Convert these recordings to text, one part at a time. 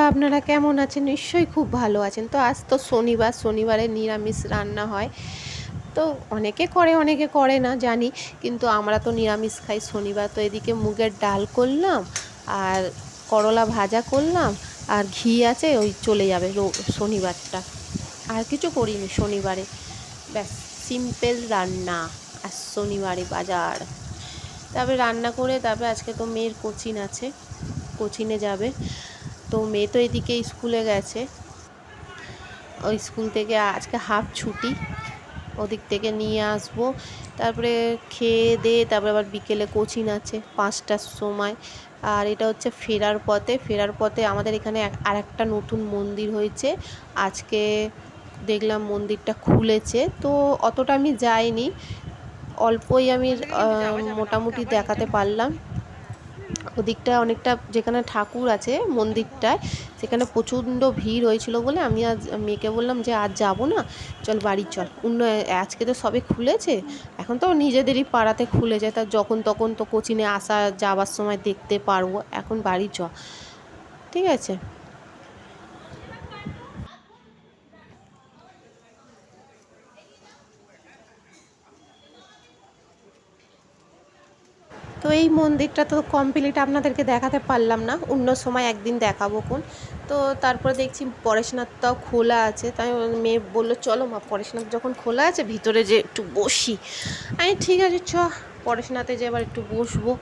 আপনারা কেমন আছেন? নিশ্চয়ই খুব ভালো আছেন। তো আজ তো শনিবার, শনিবারে নিরামিষ রান্না হয়। তো অনেকে করে অনেকে করে না জানি, কিন্তু আমরা তো নিরামিষ খাই শনিবার। তো এদিকে মুগের ডাল করলাম, আর করলা ভাজা করলাম, আর ঘি আছে, ওই চলে যাবে শনিবারটা। আর কিছু করিনি শনিবারে, ব্যাস সিম্পল রান্না। আর শনিবারে বাজার, তারপরে রান্না করে তারপরে আজকে তো মেয়ের কোচিং আছে, কোচিংয়ে যাবে। তো মেয়ে তো এদিকে স্কুলে গেছে, ওই স্কুল থেকে আজকে হাফ ছুটি, ওদিক থেকে নিয়ে আসবো। তারপরে খেয়ে দিয়ে তারপরে আবার বিকেলে কোচিং আছে 5টার সময়। আর এটা হচ্ছে ফেরার পথে আমাদের এখানে আর একটা নতুন মন্দির হয়েছে আজকে, দেখলাম মন্দিরটা খুলেছে। তো অতটা আমি যাইনি, অল্পই আমি মোটামুটি দেখাতে পারলাম। ওদিকটা অনেকটা, যেখানে ঠাকুর আছে মন্দিরটায়, সেখানে প্রচণ্ড ভিড় হয়েছিল বলে আমি আজ মেয়েকে বললাম যে আজ যাব না, চল বাড়ি চল। আজকে তো সবে খুলেছে, এখন তো নিজেদেরই পাড়াতে খুলেছে, তা যখন তখন তো কোচিংয়ে আসা যাওয়ার সময় দেখতে পারবো, এখন বাড়ি চ, ঠিক আছে। তো এই মন্দিরটা তো কমপ্লিট আপনাদেরকে দেখাতে পারলাম না, অন্য সময় একদিন দেখাবো কোন। তো তারপরে দেখছি পরেশনাথটাও খোলা আছে, তাই মেয়ে বললো চলো মা, পরেশনাথ যখন খোলা আছে ভিতরে যে একটু বসি। আমি ঠিক আছে চ, পরেশনাথে যে এবার একটু বসবো।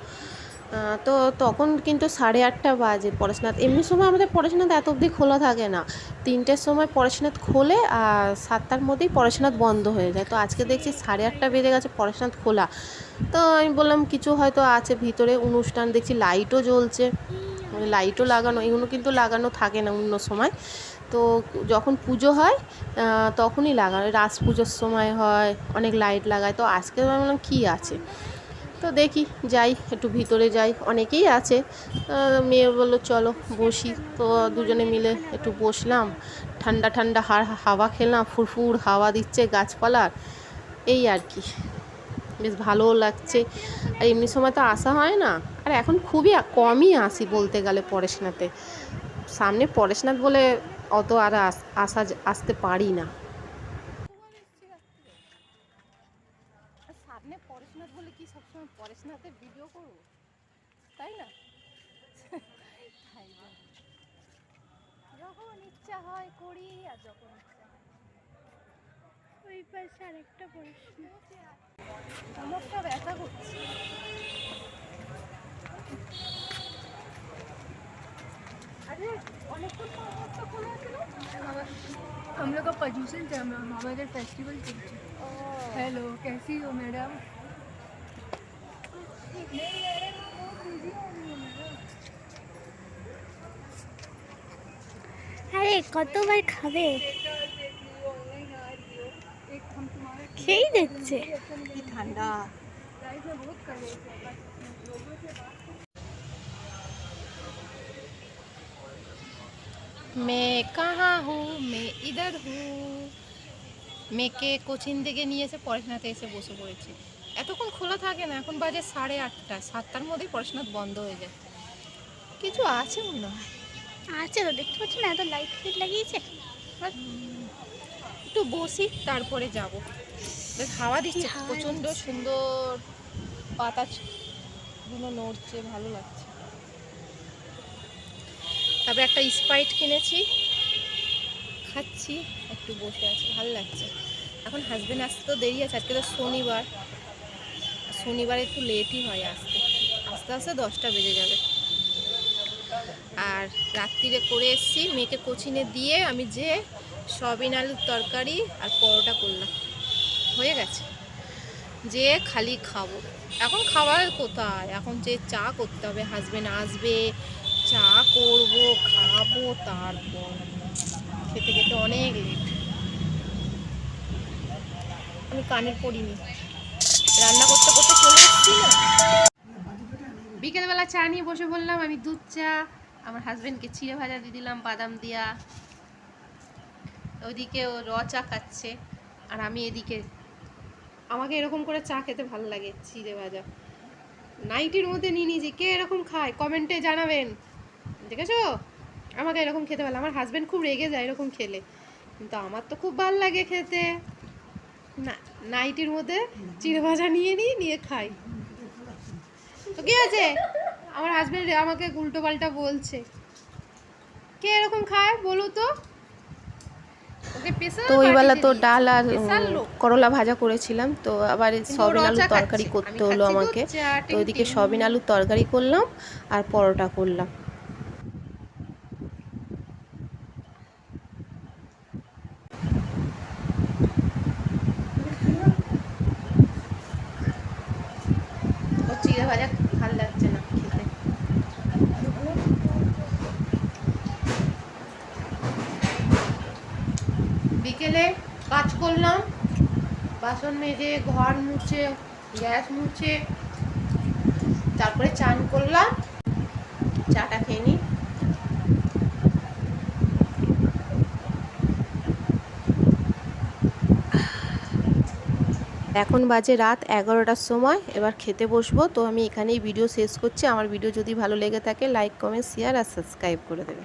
তো তখন কিন্তু 8:30 বাজে পরেশনাথ, এমনি সময় আমাদের পরেশনাথ এত অবধি খোলা থাকে না, 3টের সময় পরেশনাথ খোলে আর 7টার মধ্যেই পরেশনাথ বন্ধ হয়ে যায়। তো আজকে দেখছি 8:30 বেজে গেছে পরেশনাথ খোলা। তো আমি বললাম কিছু হয়তো আছে ভিতরে অনুষ্ঠান, দেখছি লাইটও জ্বলছে, লাইটও লাগানো, এগুলো কিন্তু লাগানো থাকে না অন্য সময়। তো যখন পুজো হয় তখনই লাগানো, রাস পুজোর সময় হয়, অনেক লাইট লাগায়। তো আজকে ভাবলাম কী আছে, তো দেখি যাই, একটু ভিতরে যাই, অনেকেই আছে। মেয়ে বললো চলো বসি, তো দুজনে মিলে একটু বসলাম, ঠান্ডা ঠান্ডা হাওয়া খেলাম, ফুরফুর হাওয়া দিচ্ছে গাছপালার, এই আর কি, বেশ ভালোও লাগছে। আর এমনি সময় তো আসা হয় না, আর এখন খুবই কমই আসি বলতে গেলে পরেশনাথে, সামনে পরেশনাথ বলে অত আর আসতে পারি না। সামনে পরেশনাথ বলে কি সবসময় পরেশনাথের ভিডিও করবো, তাই না? তাই যখন ইচ্ছা হয় করি, আর যখন ইচ্ছা ওই পাশে আরেকটা প্রশ্ন, কোমরটা ব্যথা করছে। আরে অনেকক্ষণ তো খোলা ছিল, हम लोग का पोजीशन थे, हमारे फेस्टिवल चलছে। हेलो कैसी हो मैडम? আরে কতবার খাবে, খেয়েই দেখছে কি ঠান্ডা। मैं कहाँ हूँ, मैं इधर हूँ। মেয়েকে কোচিং থেকে নিয়ে এসে পড়াশোনাতে এসে বসে পড়েছি। এতক্ষণ খোলা থাকে না, এখন বাজে 8:30, 7টার মধ্যেই পড়াশোনা বন্ধ হয়ে যায়। কিছু আছে মনে হয়, আছে তো, দেখতে পাচ্ছি না, এত লাইট ফাইট লাগিয়েছে। একটু বসি তারপরে যাব, বেশ হাওয়া দিচ্ছে, প্রচণ্ড সুন্দর, পাতাগুলো নড়ছে, ভালো লাগছে। তারপরে একটা স্প্রাইট কিনেছি, খাচ্ছি, একটু বসে আছি, ভালো লাগছে। এখন হাজবেন্ড আসতে তো দেরি আছে, আজকে তো শনিবার একটু লেটই হয় আসতে, আস্তে আস্তে 10টা বেজে যাবে। আর রাত্রিরে করে এসছি, মেয়েকে কোচিংয়ে দিয়ে আমি যে সয়াবিন আলুর তরকারি আর পরোটা করলাম, হয়ে গেছে, যে খালি খাবো। এখন খাবার কোথায়, এখন যে চা করতে হবে, হাজবেন্ড আসবে, চা করব, খাবো, তারপর খেতে খেতে অনেক লেট। আমি কানের পড়িনি, রান্না করতে করতে চলে এসেছি না। বিকেলবেলা চা নিয়ে বসে বললাম, আমি দুধ চা, আমার হাজবেন্ডকে চিড়ে ভাজা দিয়ে দিলাম বাদাম দিয়া, ওইদিকে ও চা খাচ্ছে, আর আমি এদিকে, আমাকে এরকম করে চা খেতে ভালো লাগে, চিড়ে ভাজা নাইটির মধ্যে নিয়ে নিয়েছি। কে এরকম খায় কমেন্টে জানাবেন, দেখেছো? আমাকে এরকম খেতে ভালো, আমার হাজব্যান্ড খুব রেগে যায় এরকম খেলে, কিন্তু আমার তো খুব ভালো লাগে খেতে। না, নাইটির মধ্যে চিড়ে ভাজা নিয়ে খাই। তো কি আছে, আমার হাজব্যান্ড আমাকে উল্টো পাল্টা বলছে, কে এরকম খায় বলো তো। তো ওইবেলা তো ডাল আর করলা ভাজা করেছিলাম, তো আবার সয়াবিন আলুর তরকারি করতে হলো আমাকে। তো ওইদিকে সয়াবিন আলুর তরকারি করলাম আর পরোটা করলাম। চিড়ে ভাজা ভালো লাগছে না খেতে। বিকেলে কাজ করলাম, বাসন মেজে, ঘর মুছে, গ্যাস মুছে, তারপরে চান করলাম, চাটা খেয়ে নিই। এখন বাজে রাত 11টার সময়, এবার খেতে বসবো। তো আমি এখানেই ভিডিও শেষ করছি। আমার ভিডিও যদি ভালো লেগে থাকে লাইক, কমেন্ট, শেয়ার আর সাবস্ক্রাইব করে দেবে।